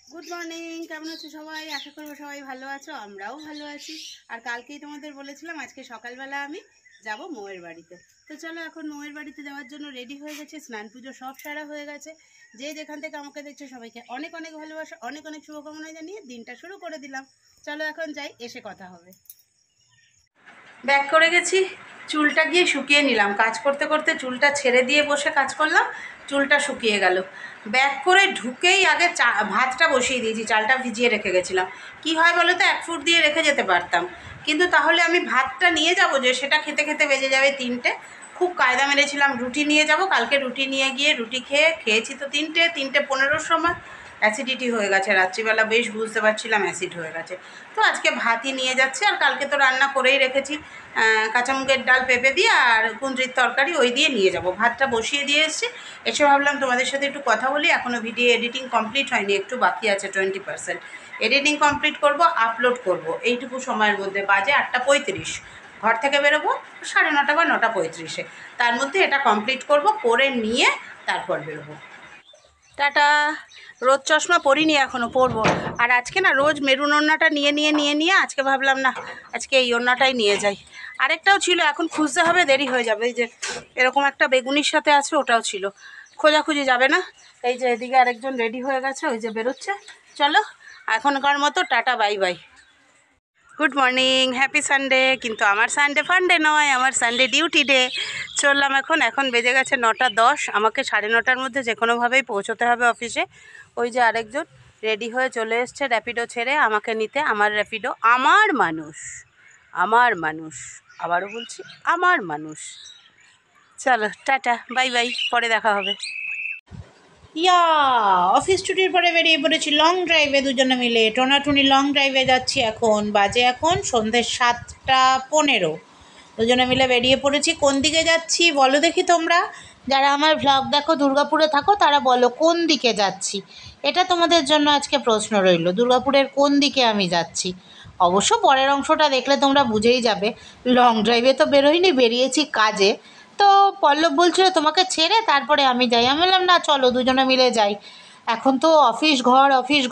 Good morning, কেমন আছো সবাই? আশা করবো সবাই ভালো আছো, আমরাও ভালো আছি। আর কালকেই তোমাদের বলেছিলাম আজকে সকালবেলা আমি যাব মৌয়ের বাড়িতে। তো চলো এখন মৌয়ের বাড়িতে যাওয়ার জন্য রেডি হয়ে গেছে, স্নান পুজো সব সারা হয়ে গেছে। যে যেখান থেকে আমাকে দেখছো সবাইকে অনেক অনেক ভালোবাসা, অনেক অনেক শুভকামনা জানিয়ে দিনটা শুরু করে দিলাম। চলো এখন যাই, এসে কথা হবে। ব্যাক করে গেছি, চুলটা গিয়ে শুকিয়ে নিলাম। কাজ করতে করতে চুলটা ছেড়ে দিয়ে বসে কাজ করলাম, চুলটা শুকিয়ে গেল। ব্যাক করে ঢুকেই আগে ভাতটা বসিয়ে দিয়েছি, চালটা ভিজিয়ে রেখে গেছিলাম। কি হয় বলো তো, 1 ফুট দিয়ে রেখে যেতে পারতাম, কিন্তু তাহলে আমি ভাতটা নিয়ে যাব যে সেটা খেতে খেতে বেজে যাবে 3টে। খুব কায়দা মেরেছিলাম রুটি নিয়ে যাব, কালকে রুটি নিয়ে গিয়ে রুটি খেয়েছি তো 3টে 3:15 সময় অ্যাসিডিটি হয়ে গেছে। রাত্রিবেলা বেশ বুঝতে পারছিলাম অ্যাসিড হয়ে গেছে। তো আজকে ভাতই নিয়ে যাচ্ছি। আর কালকে তো রান্না করেই রেখেছি, কাঁচামুগের ডাল পেঁপে দিয়ে আর কুঁদরির তরকারি, ওই দিয়ে নিয়ে যাব। ভাতটা বসিয়ে দিয়ে এসেছি, এসে ভাবলাম তোমাদের সাথে একটু কথা বলি। এখনও ভিডিও এডিটিং কমপ্লিট হয়নি, একটু বাকি আছে 20%। এডিটিং কমপ্লিট করব, আপলোড করব এইটুকু সময়ের মধ্যে। বাজে 8:35, ঘর থেকে বেরোবো 9:30 বা 9:35-এ। তার মধ্যে এটা কমপ্লিট করব, করে নিয়ে তারপর বেরোবো। টাটা। রোদ চশমা পরিনি, এখনও পরবো। আর আজকে না রোজ মেরুন ওড়নাটা নিয়ে আজকে ভাবলাম না, আজকে এই ওড়নাটাই নিয়ে যাই। আরেকটাও ছিল, এখন খুঁজতে হবে, দেরি হয়ে যাবে। এই যে এরকম একটা বেগুনির সাথে আছে, ওটাও ছিল, খোঁজাখুঁজি যাবে না। এই যে এদিকে আরেকজন রেডি হয়ে গেছে, ওই যে বেরোচ্ছে। চলো এখনকার মতো tata, bye bye. Good morning, happy Sunday. কিন্তু আমার সানডে ফান্ডে নয়, আমার সানডে ডিউটি ডে। চললাম এখন বেজে গেছে 9:10। আমাকে 9:30-র মধ্যে যে কোনোভাবেই পৌঁছতে হবে অফিসে। ওই যে আরেকজন রেডি হয়ে চলে এসছে র্যাপিডো ছেড়ে আমাকে নিতে। আমার র্যাপিডো, আমার মানুষ, আবারও বলছি আমার মানুষ। চলো টাটা, বাই বাই, পরে দেখা হবে। ইয়া, অফিস ছুটির পরে বেরিয়ে পড়েছি লং ড্রাইভে, দুজনে মিলে টোনাটুনি লং ড্রাইভে যাচ্ছি। এখন বাজে সন্ধ্যে 7:15, দুজনে মিলে বেরিয়ে পড়েছি। কোন দিকে যাচ্ছি বলো দেখি তোমরা, যারা আমার ভ্লগ দেখো দুর্গাপুরে থাকো তারা বলো কোন দিকে যাচ্ছি। এটা তোমাদের জন্য আজকে প্রশ্ন রইল, দুর্গাপুরের কোন দিকে আমি যাচ্ছি। অবশ্য পরের অংশটা দেখলে তোমরা বুঝেই যাবে। লং ড্রাইভে তো বেরোইনি, বেরিয়েছি কাজে। তো পল্লব বলছিল তোমাকে ছেড়ে তারপরে আমি যাই। আমি বললাম না, চলো দুজনে মিলে যাই। এখন তো অফিস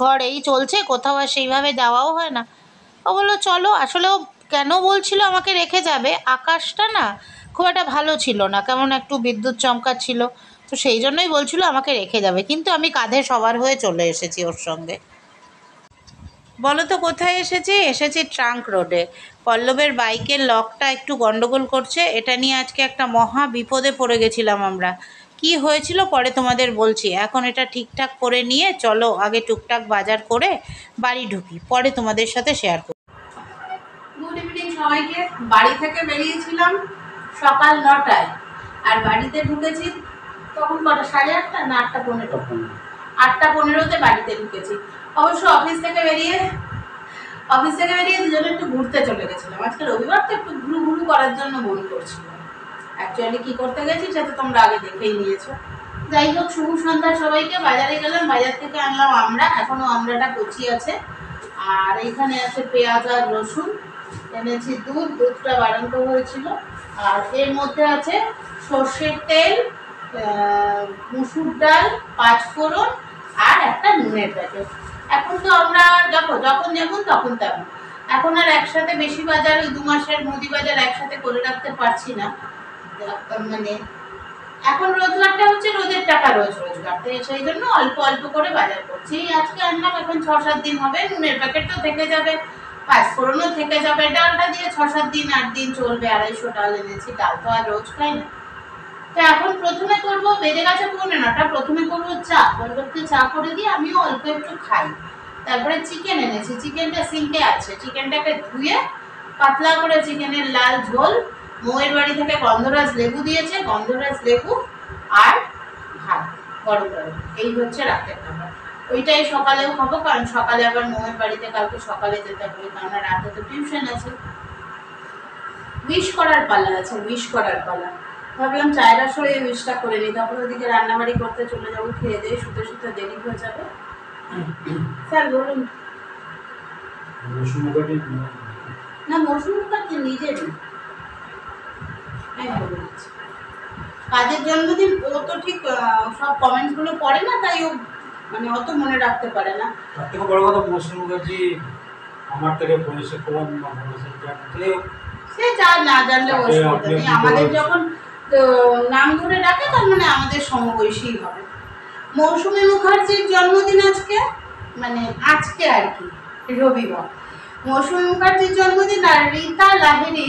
ঘর এই চলছে, কোথাও আর সেইভাবে যাওয়াও হয় না। ও বললো চলো। আসলেও কেন বলছিল আমাকে রেখে যাবে, আকাশটা না খুব একটা ভালো ছিল না, কেমন একটু বিদ্যুৎ চমকাচ্ছিল। তো সেই জন্যই বলছিল আমাকে রেখে যাবে, কিন্তু আমি কাঁধে সবার হয়ে চলে এসেছি ওর সঙ্গে। বলো তো কোথায় এসেছি ট্রাঙ্ক রোডে। পল্লবের বাইকের লকটা একটু গন্ডগোল করছে, এটা নিয়ে আজকে একটা মহা বিপদে পড়ে গেছিলাম আমরা। কি হয়েছিল পরে তোমাদের বলছি, এখন এটা ঠিকঠাক করে নিয়ে চলো আগে টুকটাক বাজার করে বাড়ি ঢুকি, পরে তোমাদের সাথে শেয়ার করি। গুড ইভিনিং সবাইকে। বাড়ি থেকে বেরিয়েছিলাম সকাল 9টায়, আর বাড়িতে ঢুকেছি তখন কটা, 8:30 না 8:15? 8:15-তে বাড়িতে ঢুকেছি। অবশ্য অফিস থেকে বেরিয়ে দুজনে একটু ঘুরতে চলে গেছিলাম। আজকে রবিবার তো একটু ঘুরু করার জন্য মন করছিল। অ্যাকচুয়ালি কি করতে গেছি সেটা তোমরা আগে দেখেই নিয়েছো। যাই হোক, শুভ সন্ধ্যা সবাইকে। বাজারে গেলাম, বাজার থেকে আনলাম আমরা, এখনো আমরাটা কচি আছে। আর এইখানে আছে পেঁয়াজ আর রসুন। এনেছি দুধটা বাড়ন্ত হয়েছিল। আর এর মধ্যে আছে সর্ষের তেল, মুসুর ডাল, 5 ফোড়ন আর একটা নুনের প্যাকেট। এখন তো আমরা যখন যেমন তখন তেমন, এখন আর একসাথে বেশি বাজার, ওই 2 মাসের মুদি বাজার একসাথে করে রাখতে পারছি না। মানে এখন রোজগারটা হচ্ছে রোদের টাকা রোজগার, সেই জন্য অল্প অল্প করে বাজার করছি। আজকে আনলাম, এখন 6-7 দিন হবে। নুনের প্যাকেট তো থেকে যাবে, 5 ফোড়নও থেকে যাবে। ডালটা দিয়ে 6-7 দিন 8 দিন চলবে। 250 ডাল এনেছি, ডাল তো আর রোজ খাই না। তো এখন প্রথমে করবো, বেজে গেছে 9:15, প্রথমে করবো চা। পরিবর্তে চা করে দিয়ে আমিও অল্প একটু খাই। তারপরে চিকেন এনেছি, চিকেনটা সিঙ্কে আছে, চিকেনটাকে ধুয়ে পাতলা করে চিকেনের লাল ঝোল। মৌয়ের বাড়ি থেকে গন্ধরাজ লেবু দিয়েছে, গন্ধরাজ লেবু আর ভাত গরম গরম, এই হচ্ছে রাতের খাবার। ওইটাই সকালেও খাবো, কারণ সকালে আবার মৌয়ের বাড়িতে কালকে সকালে যেতে হবে, কারণ রাতে তো টিউশন আছে। উইশ করার পালা আছে, ভাবলাম চায়ের আসরে এই উইশটা করে নিই, তারপর ওদিকে রান্নাবাড়ি করতে চলে যাবো। খেয়ে দিয়ে শুতে দেরি হয়ে যাবে। স্যার বলুন। না, মৌসুমি কাছে নিজের কাজের জন্মদিন, ও তো ঠিক সব কমেন্টসগুলো পড়ে না, তাই ও মানে অত মনে রাখতে পারে না। তার থেকে বড় কথা মৌসুমী মুখার্জি আমার থেকে বয়সে কম বা বয়সের জানতে সে যা না জানলে অসুবিধা নেই, আমাদের যখন নাম ধরে ডাকে তার মানে আমাদের সমবয়সী হবে। মৌসুমী মুখার্জির জন্মদিন আজকে, মানে আজকে আর কি রবিবার। মৌসুমী মুখার্জির জন্মদিন আর রীতা লাহিড়ী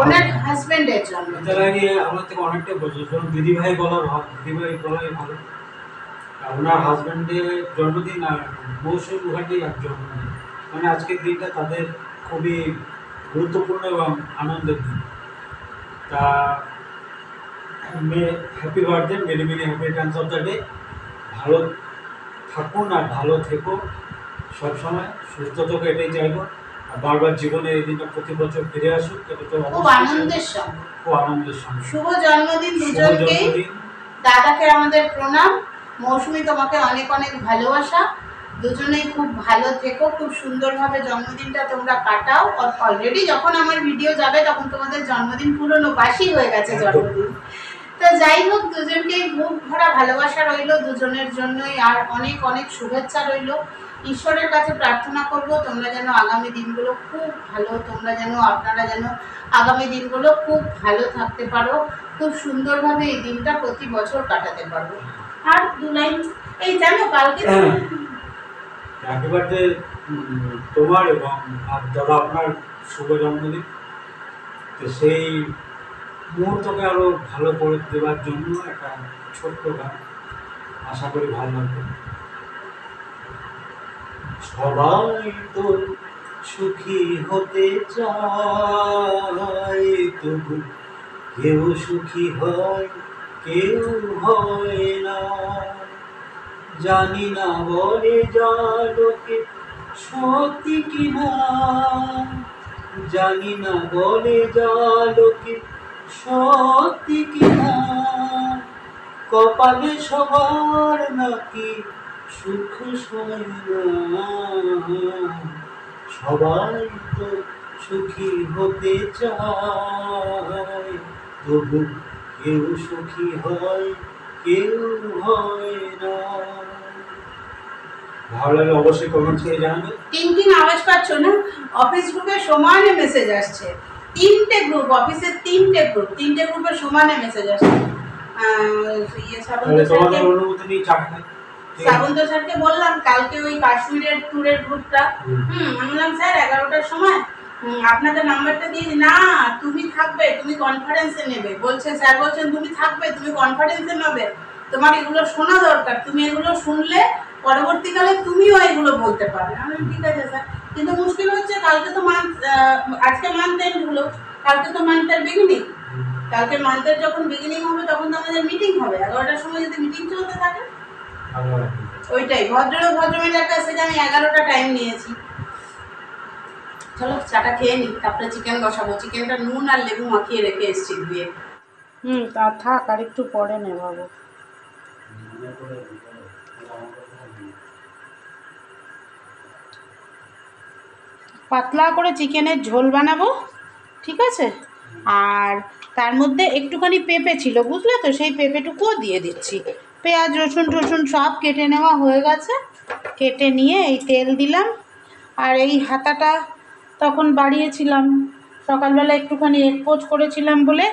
ওনার হাজবেন্ডের জন্মদিন। রীতা লাহিড়ী আমার থেকে অনেকটা বছর, দিদিভাই বলার দিদিভাই বলাই ভালো। ওনার হাজবেন্ডের জন্মদিন আর মৌসুমী মুখার্জির এক জন্মদিন, মানে আজকের দিনটা তাদের খুবই গুরুত্বপূর্ণ এবং আনন্দের দিন। তা happy birthday, many many happy Returns of the day. ভালো থাকুন আর ভালো থেকো সবসময়, সুস্থ থেকো, এটাই চাইবো। আর বারবার জীবনে এই দিনটা প্রতি বছর ফিরে আসুক, এটা তো খুব আনন্দের সঙ্গে, খুব আনন্দের সঙ্গে। শুভ জন্মদিন দুজনকেই, দাদাকে আমাদের প্রণাম, মৌসুমী তোমাকে অনেক অনেক ভালোবাসা। দুজনেই খুব ভালো থেকো, খুব সুন্দরভাবে জন্মদিনটা তোমরা কাটাও। অলরেডি যখন আমার ভিডিও যাবে তখন তোমাদের জন্মদিন পুরনো বাসি হয়ে গেছে জন্মদিন। তো যাই হোক, দুজনকেই বুক ভরা ভালোবাসা রইল দুজনের জন্যই, আর অনেক অনেক শুভেচ্ছা রইল। ঈশ্বরের কাছে প্রার্থনা করব তোমরা যেন আগামী দিনগুলো খুব ভালো, তোমরা যেন আপনারা যেন আগামী দিনগুলো খুব ভালো থাকতে পারো, খুব সুন্দরভাবে এই দিনটা প্রতি বছর কাটাতে পারবো। আর দু লাইন এই জানো কালকে হ্যাপি বার্থডে তোমার এবং দাদা আপনার শুভ জন্মদিন। তো সেই মুহূর্তকে আরো ভালো করে দেওয়ার জন্য একটা ছোট্ট গান, আশা করি ভালো লাগবে। সবাই তো সুখী হতে চায়, তবু কেউ সুখী হয় কেউ হয় না। জানি না বলে যা লোকে সত্যি কিনা, জানি না বলে যা লোকে সত্যি কিনা। কপালে সবার নাকি সুখ সয় না, সবাই তো সুখী হতে চায়, তবু কেউ সুখী হয় কেউ হয় না। ভালো লাগলে অবশ্যই কমেন্ট করে জানাবে। টিং টিং আওয়াজ পাচ্ছ না? অফিস গ্রুপে সমানে মেসেজ আসছে, তিনটে গ্রুপ, অফিসের তিনটে গ্রুপে সমানে মেসেজ আসছে। শ্রাবন্ত স্যারকে বললাম কালকে ওই কাশ্মীরের ট্যুরের গ্রুপটা, আমি বললাম স্যার 11টার সময় আপনাদের নাম্বারটা দিয়ে, না তুমি থাকবে, তুমি কনফারেন্সে নেবে। বলছে স্যার বলছেন তুমি থাকবে, তুমি কনফারেন্সে নেবে, তোমার এগুলো শোনা দরকার, তুমি এগুলো শুনলে পরবর্তীকালে তুমিও এগুলো বলতে পারবে। আমি ঠিক আছে স্যার, কিন্তু মুশকিল হচ্ছে কালকে তো আজকে মান্থ এন্ড হলো, কালকে তো মান্থের বিগিনিং, কালকে মান্থের যখন বিগিনিং হবে তখন তো আমাদের মিটিং হবে। 11টার সময় যদি মিটিং চলতে থাকে, ওইটাই ভদ্রমহিলার কাছ থেকে আমি 11টা টাইম নিয়েছি। চলো চাটা খেয়ে নি, তারপরে চিকেন বসাবো। চিকেনটা নুন আর লেবু মাখিয়ে রেখে এসছি ধুয়ে। তা থাক, আর একটু পরে নেবাবো। পাতলা করে চিকেনের ঝোল বানাবো, ঠিক আছে। আর তার মধ্যে একটুখানি পেঁপে ছিল, বুঝলে তো, সেই পেঁপেটুকুও দিয়ে দিচ্ছি। পেঁয়াজ রসুন টসুন সব কেটে নেওয়া হয়ে গেছে, কেটে নিয়ে এই তেল দিলাম। আর এই হাতাটা তখন বাড়িয়েছিলাম, সকালবেলা একটুখানি এক্সপোজ করেছিলাম বলে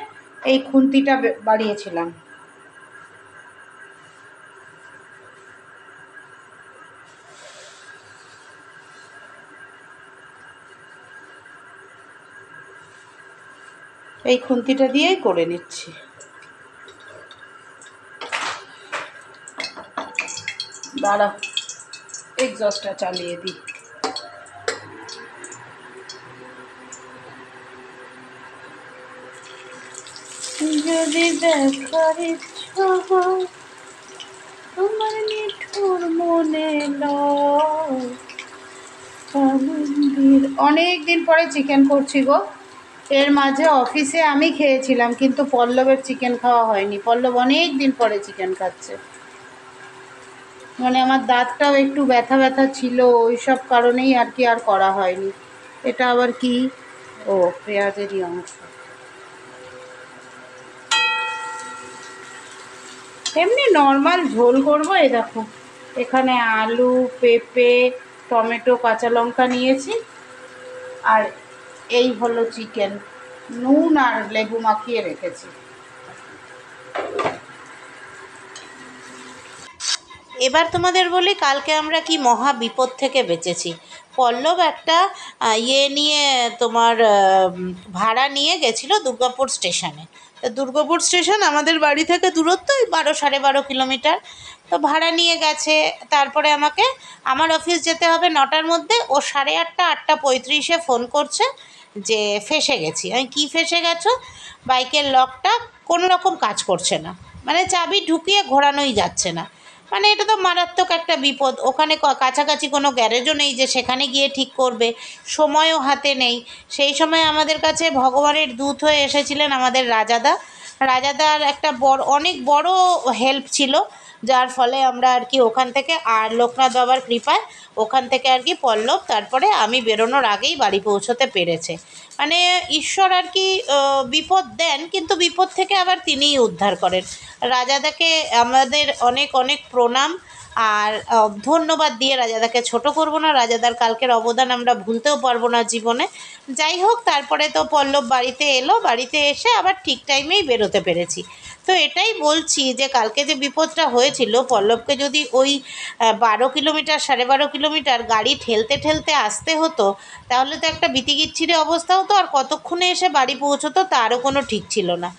এই খুন্তিটা বাড়িয়েছিলাম। এই খুন্তিটা দিয়েই করে নিচ্ছি। দাঁড়াও এক্সস্টটা চালিয়ে দিই। যদি দেখার ইচ্ছা হয় তোমার নিঠুর মনে অনেক দিন পরে চিকেন করছি গো। এর মাঝে অফিসে আমি খেয়েছিলাম, কিন্তু পল্লবের চিকেন খাওয়া হয়নি। পল্লব অনেক দিন পরে চিকেন খাচ্ছে, মানে আমার দাঁতটাও একটু ব্যথা ব্যথা ছিল, ওই সব কারণেই আর কি আর করা হয়নি। এটা আবার কি, ও পেঁয়াজেরই অংশ। এমনি নর্মাল ঝোল করবো, এই দেখো এখানে আলু, পেঁপে, টমেটো, কাঁচা লঙ্কা নিয়েছি। আর এই হলো চিকেন, নুন আর লেবু মাখিয়ে রেখেছি। এবার তোমাদের বলি কালকে আমরা কি মহা বিপদ থেকে বেঁচেছি। পল্লব একটা নিয়ে তোমার ভাড়া নিয়ে গেছিলো দুর্গাপুর স্টেশনে। তো দুর্গাপুর স্টেশন আমাদের বাড়ি থেকে দূরত্ব ওই 12-12.5 কিলোমিটার। তো ভাড়া নিয়ে গেছে, তারপরে আমাকে আমার অফিস যেতে হবে 9টার মধ্যে। ও 8:30 8:35 ফোন করছে যে ফেঁসে গেছি। আমি কি ফেঁসে গেছো? বাইকের লকটা কোনো রকম কাজ করছে না, মানে চাবি ঢুকিয়ে ঘোরানোই যাচ্ছে না। মানে এটা তো মারাত্মক একটা বিপদ। ওখানে কাছাকাছি কোনো গ্যারেজও নেই যে সেখানে গিয়ে ঠিক করবে, সময়ও হাতে নেই। সেই সময় আমাদের কাছে ভগবানের দূত হয়ে এসেছিলেন আমাদের রাজাদা। রাজাদার একটা অনেক বড় হেল্প ছিল, যার ফলে আমরা আর কি ওখান থেকে, আর লোকনাথ বাবার কৃপায় ওখান থেকে আর কি পল্লব তারপরে আমি বেরোনোর আগেই বাড়ি পৌঁছতে পেরেছে। মানে ঈশ্বর আর কি বিপদ দেন, কিন্তু বিপদ থেকে আবার তিনিই উদ্ধার করেন। রাজাদাকে আমাদের অনেক অনেক প্রণাম আর ধন্যবাদ দিয়ে রাজাদাকে ছোট করব না। রাজাদার কালকের অবদান আমরা ভুলতেও পারবো না জীবনে। যাই হোক, তারপরে তো পল্লব বাড়িতে এলো, বাড়িতে এসে আবার ঠিক টাইমেই বেরোতে পেরেছি। তো এটাই বলছি যে কালকে যে বিপদটা হয়েছিল, পল্লবকে যদি ওই 12 কিলোমিটার 12.5 কিলোমিটার গাড়ি ঠেলতে ঠেলতে আসতে হতো, তাহলে তো একটা বিতিকিচ্ছিরি অবস্থা হতো, আর কতক্ষণে এসে বাড়ি পৌঁছতো তারও কোনো ঠিক ছিল না।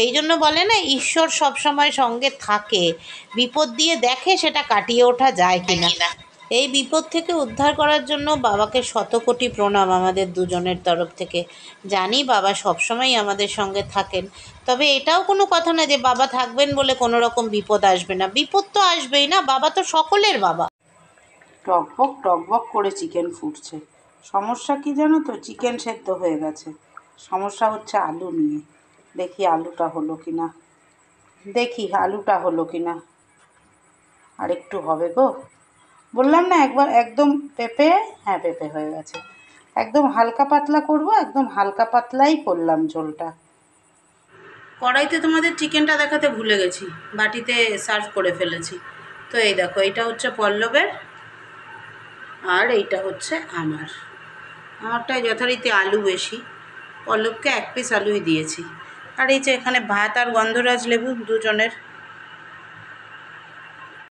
এই জন্য বলে না, ঈশ্বর সবসময় সঙ্গে থাকে, বিপদ দিয়ে দেখে সেটা কাটিয়ে ওঠা যায় কিনা। এই বিপদ থেকে উদ্ধার করার জন্য বাবাকে শতকোটি প্রণাম আমাদের দুজনের তরফ থেকে। জানি বাবা সবসময় আমাদের সঙ্গে থাকেন, তবে এটাও কোনো কথা না যে বাবা থাকবেন বলে কোনো রকম বিপদ আসবে না। বিপদ তো আসবেই না, বাবা তো সকলের বাবা। টকবক টকবক করে চিকেন ফুটছে। সমস্যা কি জানো তো? চিকেন সেদ্ধ হয়ে গেছে। সমস্যা হচ্ছে আলু নিয়ে। দেখি আলুটা হলো কি না। আর একটু হবে গো। বললাম না একবার একদম পেঁপে, হ্যাঁ পেঁপে হয়ে গেছে। একদম হালকা পাতলা করব, একদম হালকা পাতলাই করলাম ঝোলটা। কড়াইতে তোমাদের চিকেনটা দেখাতে ভুলে গেছি, বাটিতে সার্ভ করে ফেলেছি। তো এই দেখো, এইটা হচ্ছে পল্লবের আর এইটা হচ্ছে আমারটায় যথারীতি আলু বেশি, পল্লবকে 1 পিস আলুই দিয়েছি। আর এই যে এখানে ভাত আর গন্ধরাজ লেবু দুজনের।